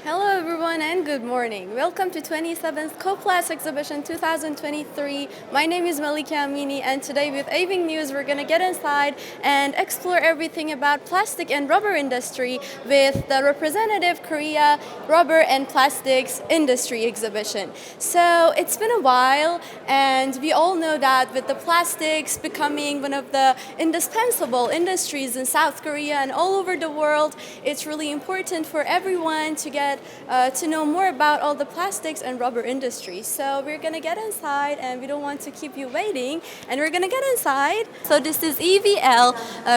Hello everyone and good morning. Welcome to 27th Koplas Exhibition 2023. My name is Malika Amini and today with AVING News we're going to get inside and explore everything about plastic and rubber industry with the representative Korea Rubber and Plastics Industry Exhibition. So it's been a while and we all know that with the plastics becoming one of the indispensable industries in South Korea and all over the world, it's really important for everyone to get to know more about all the plastics and rubber industry. So we're gonna get inside and we don't want to keep you waiting and we're gonna get inside. So this is EVL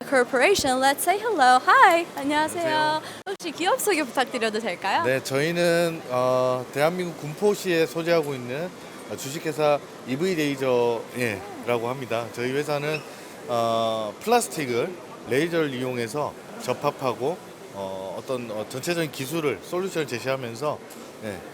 Corporation. Let's say hello. Hi. 안녕하세요. 혹시 기업 소개 부탁드려도 될까요? 네, 저희는 대한민국 군포시에 소재하고 있는 주식회사 AVING라고 합니다. 저희 회사는 플라스틱을 레이저를 이용해서 접합하고 어떤 전체적인 기술을 솔루션을 제시하면서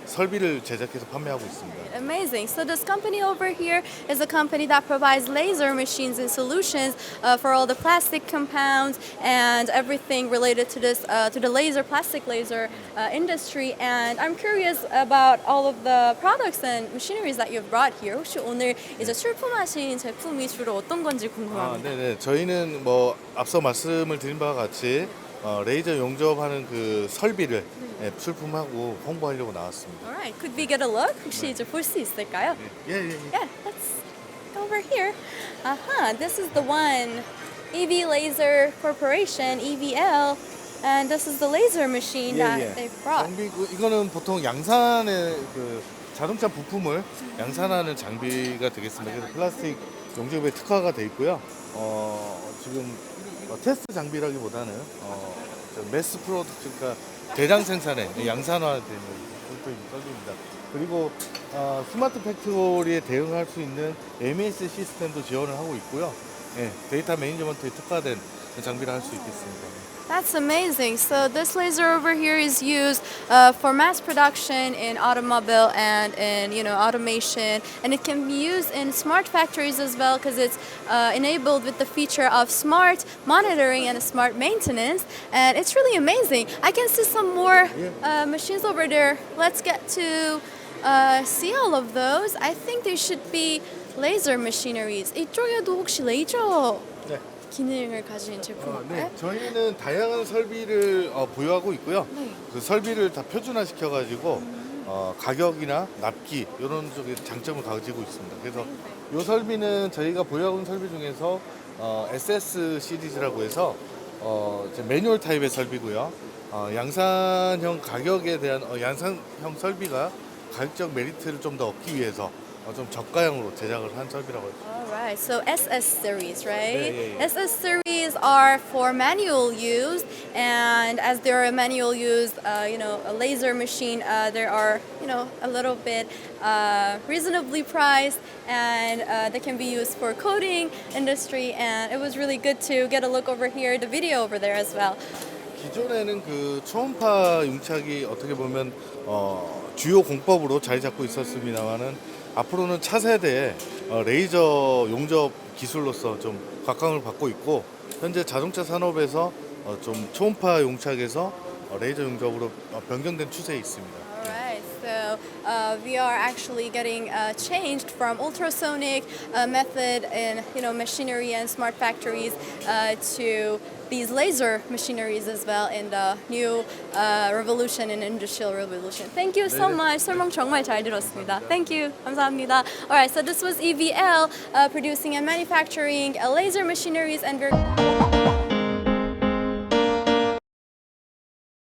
설비를 제작해서 판매하고 있습니다. Amazing. So this company over here is a company that provides laser machines and solutions for all the plastic compounds and everything related to this to the plastic laser industry. And I'm curious about all of the products and machineries that you've brought here. 혹시 오늘 이제 출품하신 제품이 주로 어떤 건지 궁금합니다. 네. 저희는 앞서 말씀을 드린 바와 같이 레이저 용접하는 그 설비를 출품하고 홍보하려고 나왔습니다. Alright, could we get a look? 혹시 이제 볼 수 있을까요? 예. Yeah, let's go over here. This is the one, EV Laser Corporation, EVL, and this is the laser machine that they've brought. 이거는 보통 양산의 그 자동차 부품을 양산하는 장비가 되겠습니다. 그래서 플라스틱 용접에 특화가 돼 있고요. 지금 테스트 장비라기보다는 매스 프로덕트, 그러니까 대량 생산에 양산화되는 설비입니다. 그리고 스마트 팩토리에 대응할 수 있는 MES 시스템도 지원을 하고 있고요. 데이터 매니지먼트에 특화된 장비를 할 수 있겠습니다. That's amazing. So this laser over here is used for mass production in automobile and in automation, and it can be used in smart factories as well because it's enabled with the feature of smart monitoring and smart maintenance, and it's really amazing. I can see some more machines over there. Let's get to see all of those. I think they should be laser machineries. 이쪽에도 혹시 레이저 기능을 가진 제품인가요? 저희는 다양한 설비를 보유하고 있고요. 그 설비를 다 표준화시켜가지고 가격이나 납기 이런 쪽에 장점을 가지고 있습니다. 그래서 이 설비는 저희가 보유하고 있는 설비 중에서 SS 시리즈라고 해서 이제 매뉴얼 타입의 설비고요. 양산형 가격에 대한 양산형 설비가 가격적 메리트를 좀 더 얻기 위해서 좀 저가형으로 제작을 한 설비라고 했죠. Alright, so SS series, right? 네. SS series are for manual use, and as they're a manual use, a laser machine, they are, a little bit reasonably priced, and they can be used for coating industry. And it was really good to get a look over here, the video over there as well. 기존에는 그 초음파 용착이 어떻게 보면 주요 공법으로 자리 잡고 있었습니다만은 앞으로는 차세대의 레이저 용접 기술로서 좀 각광을 받고 있고 현재 자동차 산업에서 좀 초음파 용착에서 레이저 용접으로 변경된 추세에 있습니다. Alright, so we are actually getting changed from ultrasonic method in machinery and smart factories to these laser machineries as well in the new revolution and industrial revolution. Thank you so much. 설명 정말 잘 들었습니다. Thank you. 감사합니다. Alright, so this was EVL producing and manufacturing laser machineries and